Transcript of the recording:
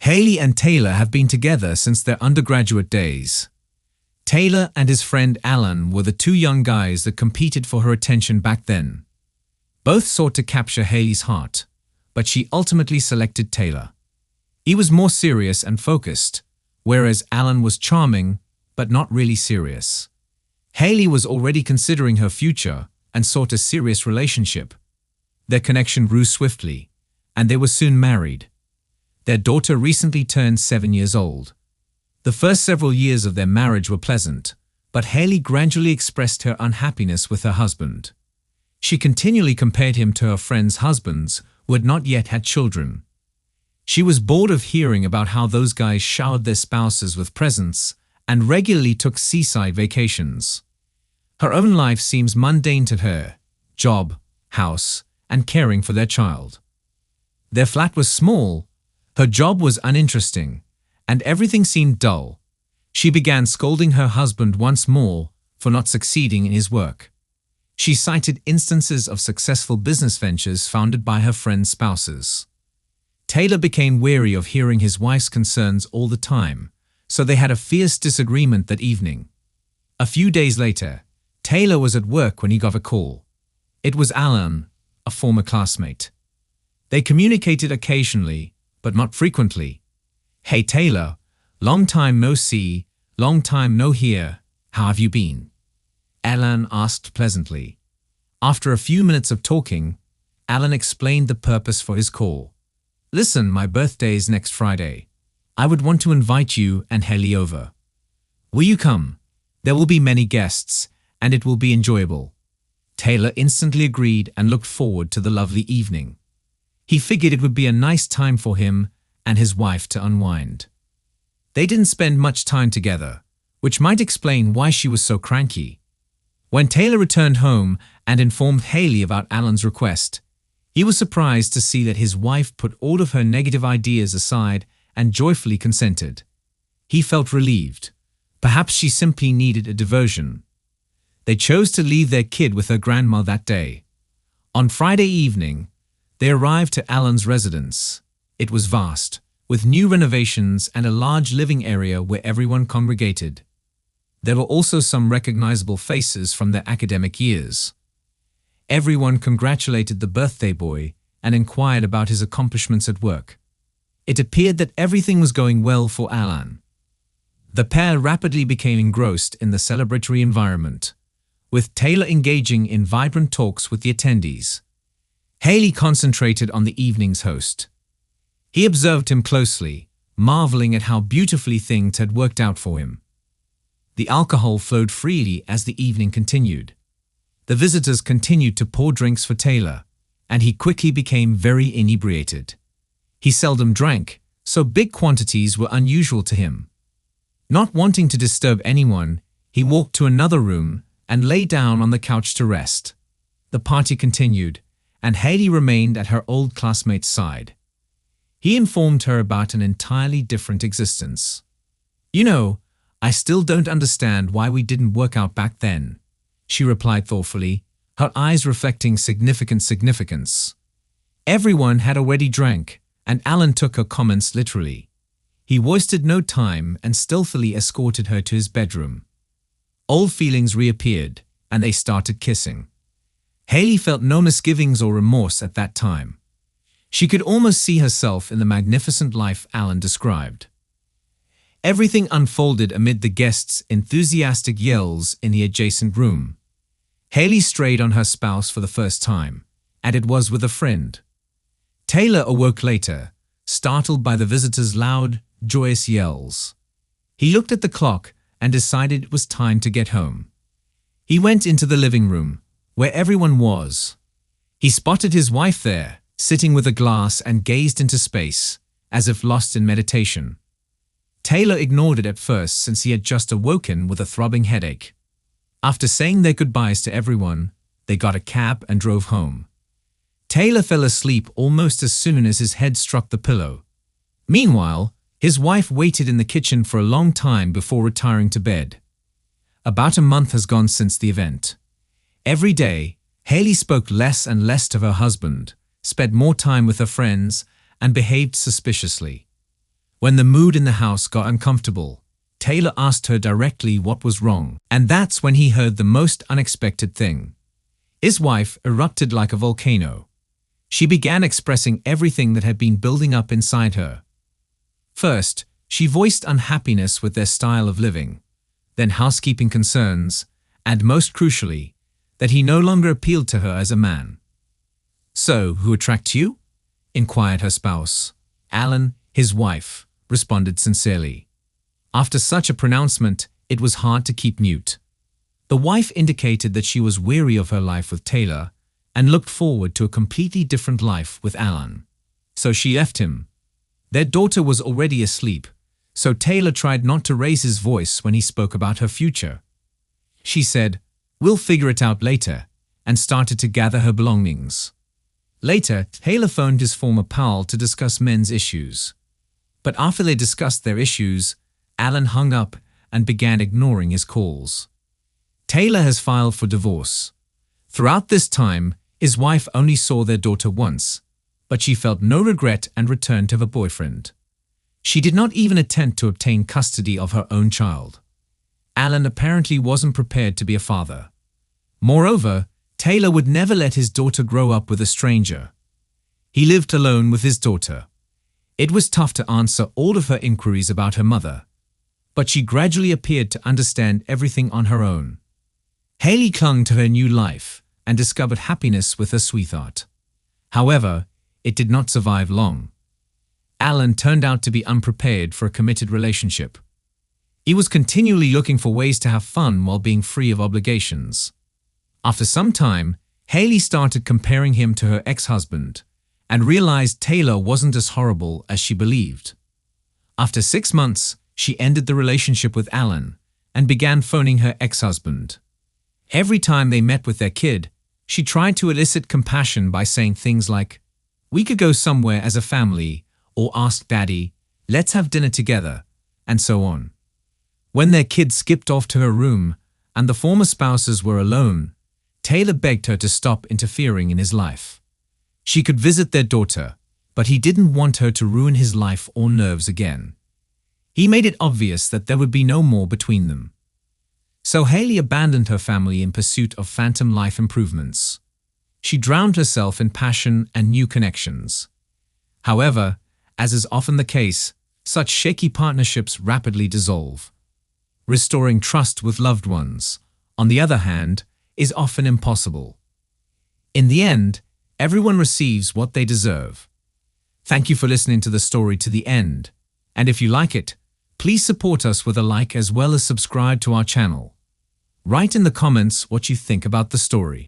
Haley and Taylor have been together since their undergraduate days. Taylor and his friend Alan were the two young guys that competed for her attention back then. Both sought to capture Haley's heart, but she ultimately selected Taylor. He was more serious and focused, whereas Alan was charming, but not really serious. Haley was already considering her future and sought a serious relationship. Their connection grew swiftly, and they were soon married. Their daughter recently turned 7 years old. The first several years of their marriage were pleasant, but Haley gradually expressed her unhappiness with her husband. She continually compared him to her friends' husbands who had not yet had children. She was bored of hearing about how those guys showered their spouses with presents and regularly took seaside vacations. Her own life seems mundane to her: job, house, and caring for their child. Their flat was small, her job was uninteresting, and everything seemed dull. She began scolding her husband once more for not succeeding in his work. She cited instances of successful business ventures founded by her friends' spouses. Taylor became weary of hearing his wife's concerns all the time, so they had a fierce disagreement that evening. A few days later, Taylor was at work when he got a call. It was Alan, a former classmate. They communicated occasionally, but not frequently. "Hey Taylor, long time no see, long time no hear. How have you been?" Alan asked pleasantly. After a few minutes of talking, Alan explained the purpose for his call. "Listen, my birthday's next Friday. I would want to invite you and Haley over. Will you come? There will be many guests, and it will be enjoyable." Taylor instantly agreed and looked forward to the lovely evening. He figured it would be a nice time for him and his wife to unwind. They didn't spend much time together, which might explain why she was so cranky. When Taylor returned home and informed Haley about Alan's request, he was surprised to see that his wife put all of her negative ideas aside and joyfully consented. He felt relieved. Perhaps she simply needed a diversion. They chose to leave their kid with her grandma that day. On Friday evening, they arrived to Alan's residence. It was vast, with new renovations and a large living area where everyone congregated. There were also some recognizable faces from their academic years. Everyone congratulated the birthday boy and inquired about his accomplishments at work. It appeared that everything was going well for Alan. The pair rapidly became engrossed in the celebratory environment, with Taylor engaging in vibrant talks with the attendees. Haley concentrated on the evening's host. He observed him closely, marveling at how beautifully things had worked out for him. The alcohol flowed freely as the evening continued. The visitors continued to pour drinks for Taylor, and he quickly became very inebriated. He seldom drank, so big quantities were unusual to him. Not wanting to disturb anyone, he walked to another room and lay down on the couch to rest. The party continued, and Haley remained at her old classmate's side. He informed her about an entirely different existence. "You know, I still don't understand why we didn't work out back then," she replied thoughtfully, her eyes reflecting significance. Everyone had already drank, and Alan took her comments literally. He wasted no time and stealthily escorted her to his bedroom. Old feelings reappeared, and they started kissing. Haley felt no misgivings or remorse at that time. She could almost see herself in the magnificent life Alan described. Everything unfolded amid the guests' enthusiastic yells in the adjacent room. Haley strayed on her spouse for the first time, and it was with a friend. Taylor awoke later, startled by the visitors' loud, joyous yells. He looked at the clock and decided it was time to get home. He went into the living room, where everyone was. He spotted his wife there, sitting with a glass and gazed into space, as if lost in meditation. Taylor ignored it at first since he had just awoken with a throbbing headache. After saying their goodbyes to everyone, they got a cab and drove home. Taylor fell asleep almost as soon as his head struck the pillow. Meanwhile, his wife waited in the kitchen for a long time before retiring to bed. About a month has gone since the event. Every day, Haley spoke less and less to her husband, spent more time with her friends, and behaved suspiciously. When the mood in the house got uncomfortable, Taylor asked her directly what was wrong, and that's when he heard the most unexpected thing. His wife erupted like a volcano. She began expressing everything that had been building up inside her. First, she voiced unhappiness with their style of living, then housekeeping concerns, and most crucially, that he no longer appealed to her as a man. "So, who attracts you?" inquired her spouse. Alan, his wife, responded sincerely. After such a pronouncement, it was hard to keep mute. The wife indicated that she was weary of her life with Taylor and looked forward to a completely different life with Alan. So she left him. Their daughter was already asleep, so Taylor tried not to raise his voice when he spoke about her future. She said, "We'll figure it out later," and started to gather her belongings. Later, Taylor phoned his former pal to discuss men's issues. But after they discussed their issues, Alan hung up and began ignoring his calls. Taylor has filed for divorce. Throughout this time, his wife only saw their daughter once, but she felt no regret and returned to her boyfriend. She did not even attempt to obtain custody of her own child. Alan apparently wasn't prepared to be a father. Moreover, Taylor would never let his daughter grow up with a stranger. He lived alone with his daughter. It was tough to answer all of her inquiries about her mother, but she gradually appeared to understand everything on her own. Haley clung to her new life and discovered happiness with her sweetheart. However, it did not survive long. Alan turned out to be unprepared for a committed relationship. He was continually looking for ways to have fun while being free of obligations. After some time, Haley started comparing him to her ex-husband and realized Taylor wasn't as horrible as she believed. After 6 months, she ended the relationship with Alan and began phoning her ex-husband. Every time they met with their kid, she tried to elicit compassion by saying things like, "We could go somewhere as a family," or "Ask Daddy, let's have dinner together," and so on. When their kid skipped off to her room and the former spouses were alone, Taylor begged her to stop interfering in his life. She could visit their daughter, but he didn't want her to ruin his life or nerves again. He made it obvious that there would be no more between them. So Haley abandoned her family in pursuit of phantom life improvements. She drowned herself in passion and new connections. However, as is often the case, such shaky partnerships rapidly dissolve. Restoring trust with loved ones, on the other hand, is often impossible. In the end, everyone receives what they deserve. Thank you for listening to the story to the end, and if you like it, please support us with a like as well as subscribe to our channel. Write in the comments what you think about the story.